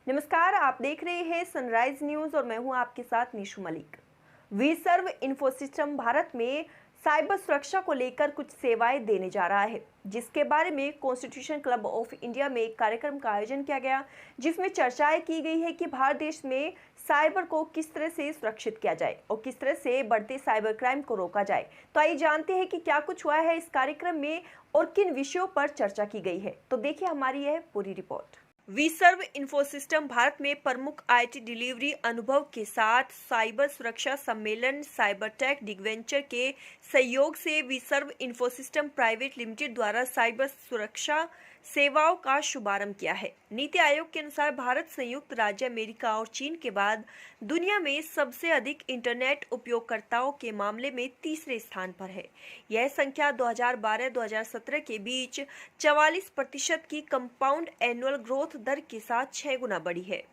नमस्कार, आप देख रहे हैं सनराइज न्यूज और मैं हूं आपके साथ Nishu Malik. V Serve Infosystem Bharat में साइबर सुरक्षा को लेकर कुछ सेवाएं देने जा रहा है, जिसके बारे में कॉन्स्टिट्यूशन क्लब ऑफ इंडिया में एक कार्यक्रम का आयोजन किया गया, जिसमें चर्चाएं की गई है कि भारत देश में साइबर को किस तरह से सुरक्षित किया जाए और किस तरह से बढ़ते साइबर क्राइम को रोका जाए। तो आइए जानते हैं कि क्या कुछ हुआ है इस कार्यक्रम में और किन विषयों पर चर्चा की गई है। तो देखिए हमारी यह पूरी report. V Serve Infosystem Bharat में प्रमुख आईटी डिलीवरी अनुभव के साथ साइबर सुरक्षा सम्मेलन साइबर टेक डिवेंचर के सहयोग से V Serve Infosystem private limited द्वारा साइबर सुरक्षा सेवाओं का शुभारंभ किया है। नीति आयोग के अनुसार भारत संयुक्त राज्य अमेरिका और चीन के बाद दुनिया में सबसे अधिक इंटरनेट उपयोगकर्ताओं के मामले में तीसरे स्थान पर है। यह संख्या 2012-2017 के बीच 44% की कंपाउंड एनुअल ग्रोथ दर के साथ 6 गुना बढ़ी है।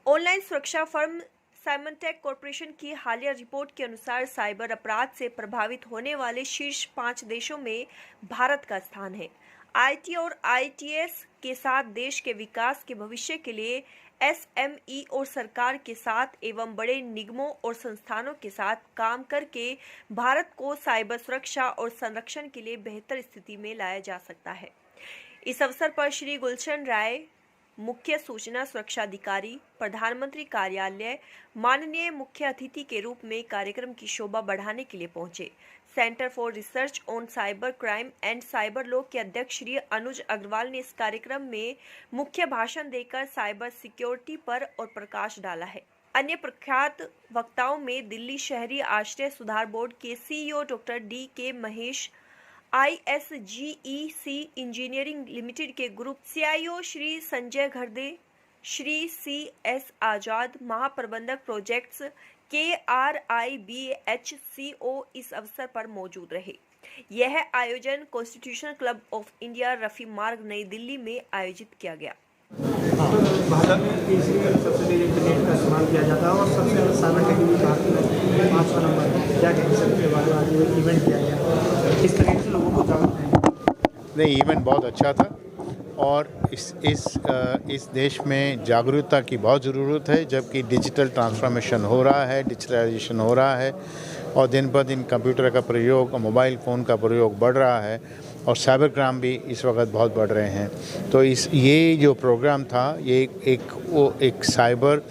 ऑनलाइन सुरक्षा फर्म साइमनटेक कॉर्पोरेशन की हालिया रिपोर्ट के अनुसार साइबर अपराध से प्रभावित होने वाले शीर्ष 5 देशों में भारत का स्थान है। आईटी और आईटीएस के साथ देश के विकास के भविष्य के लिए एसएमई और सरकार के साथ एवं बड़े निगमों और संस्थानों के साथ काम करके भारत को साइबर सुरक्षा और संरक्षण के लिए बेहतर स्थिति में लाया जा सकता है। इस अवसर पर श्री गुलशन राय, मुख्य सूचना सुरक्षा अधिकारी, प्रधानमंत्री कार्यालय, माननीय मुख्य अतिथि के रूप में कार्यक्रम की शोभा बढ़ाने के लिए पहुंचे। Centre for research on cyber crime and cyber law के अध्यक्ष श्री अनुज अग्रवाल ने इस कार्यक्रम में मुख्य भाषण देकर साइबर सिक्योरिटी पर और प्रकाश डाला है। अन्य प्रख्यात वक्ताओं में दिल्ली शहरी आश्रय सुधार बोर्ड के CEO doctor D K. Mahesh, ISGEC engineering limited के group CIO Shri Sanjay Gharde, Shri CS Azad, महाप्रबंधक प्रोजेक्ट्स KRIBHCO इस अवसर पर मौजूद रहे। यह आयोजन constitution club of India Rafi मार्ग नई दिल्ली में आयोजित किया गया। भारत में सबसे तेज इंटरनेट का इस्तेमाल किया जाता है और सबसे ज़्यादा साइबर टेक्नोलॉजी भारत में 5वां नंबर है। क्या कहेंगे सर के बारे में? आज ये इवेंट किया गया, किस तरीके से लोगों को जागरूक करेंगे? नहीं, इवेंट बहुत अच्छा था और इस देश में जागरूकता की बहुत ज़रूरत है, जबकि डिजिटल ट्रांसफॉर्मेशन हो रहा है, डिजिटलाइजेशन हो रहा है और दिन ब दिन कंप्यूटर का प्रयोग और मोबाइल फ़ोन का प्रयोग बढ़ रहा है और साइबर क्राइम भी इस वक्त बहुत बढ़ रहे हैं। तो ये जो प्रोग्राम था ये एक साइबर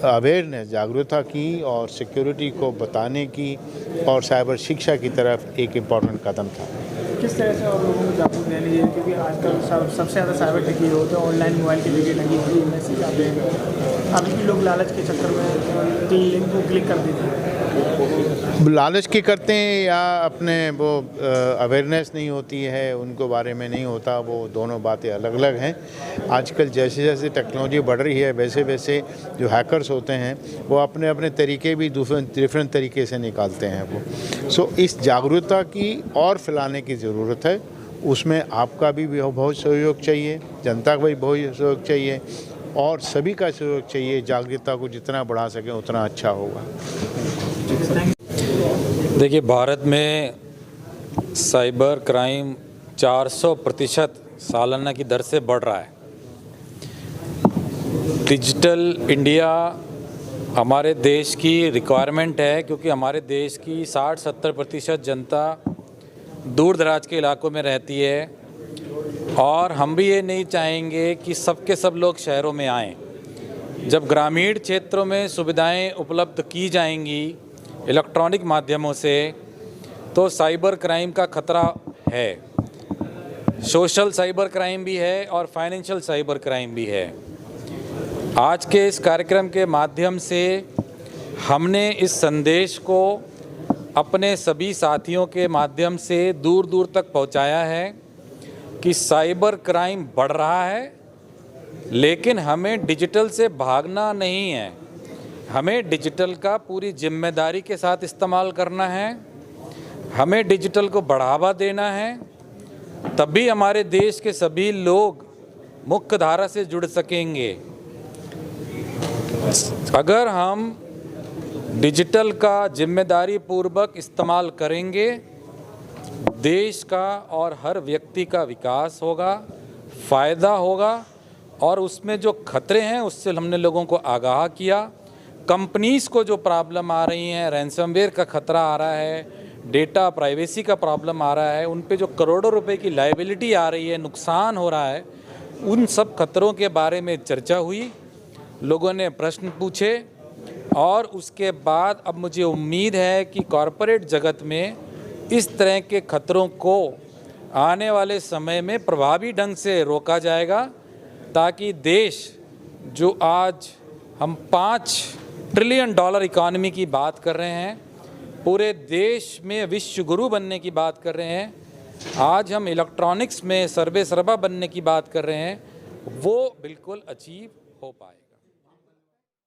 अवेयरनेस, जागरूकता की और सिक्योरिटी को बताने की और साइबर शिक्षा की तरफ एक इम्पॉर्टेंट कदम था। किस तरह से और लोगों को जागरूक रहने चाहिए, क्योंकि आजकल सबसे ज़्यादा साइबर ठगी होते हैं, ऑनलाइन मोबाइल की वीडियो लगी होती है, मैसेज आते हैं, अभी भी लोग लालच के चक्कर में लिंक को क्लिक कर देते हैं। लालच की करते हैं या अपने वो अवेयरनेस नहीं होती है, उनको बारे में नहीं होता, वो दोनों बातें अलग अलग हैं। आजकल जैसे जैसे टेक्नोलॉजी बढ़ रही है वैसे वैसे जो हैकर्स होते हैं वो अपने अपने तरीके भी डिफरेंट तरीके से निकालते हैं वो। सो इस जागरूकता की और फैलाने की ज़रूरत है। उसमें आपका भी बहुत सहयोग चाहिए, जनता का भी बहुत सहयोग चाहिए और सभी का सहयोग चाहिए। जागरूकता को जितना बढ़ा सकें उतना अच्छा होगा। देखिए, भारत में साइबर क्राइम 400% सालाना की दर से बढ़ रहा है। डिजिटल इंडिया हमारे देश की रिक्वायरमेंट है, क्योंकि हमारे देश की 60-70% जनता दूर दराज के इलाकों में रहती है और हम भी ये नहीं चाहेंगे कि सबके सब लोग शहरों में आएं। जब ग्रामीण क्षेत्रों में सुविधाएं उपलब्ध की जाएंगी इलेक्ट्रॉनिक माध्यमों से, तो साइबर क्राइम का खतरा है। सोशल साइबर क्राइम भी है और फाइनेंशियल साइबर क्राइम भी है। आज के इस कार्यक्रम के माध्यम से हमने इस संदेश को अपने सभी साथियों के माध्यम से दूर दूर तक पहुंचाया है कि साइबर क्राइम बढ़ रहा है, लेकिन हमें डिजिटल से भागना नहीं है। हमें डिजिटल का पूरी जिम्मेदारी के साथ इस्तेमाल करना है, हमें डिजिटल को बढ़ावा देना है, तभी हमारे देश के सभी लोग मुख्य धारा से जुड़ सकेंगे। अगर हम डिजिटल का जिम्मेदारी पूर्वक इस्तेमाल करेंगे, देश का और हर व्यक्ति का विकास होगा, फ़ायदा होगा और उसमें जो खतरे हैं उससे हमने लोगों को आगाह किया। कंपनीज़ को जो प्रॉब्लम आ रही हैं, रैंसमवेयर का खतरा आ रहा है, डेटा प्राइवेसी का प्रॉब्लम आ रहा है, उन पे जो करोड़ों रुपए की लायबिलिटी आ रही है, नुकसान हो रहा है, उन सब खतरों के बारे में चर्चा हुई, लोगों ने प्रश्न पूछे और उसके बाद अब मुझे उम्मीद है कि कॉरपोरेट जगत में इस तरह के खतरों को आने वाले समय में प्रभावी ढंग से रोका जाएगा, ताकि देश जो आज हम $5 ट्रिलियन इकॉनमी की बात कर रहे हैं, पूरे देश में विश्व गुरु बनने की बात कर रहे हैं, आज हम इलेक्ट्रॉनिक्स में सर्वे सर्वा बनने की बात कर रहे हैं, वो बिल्कुल अचीव हो पाए।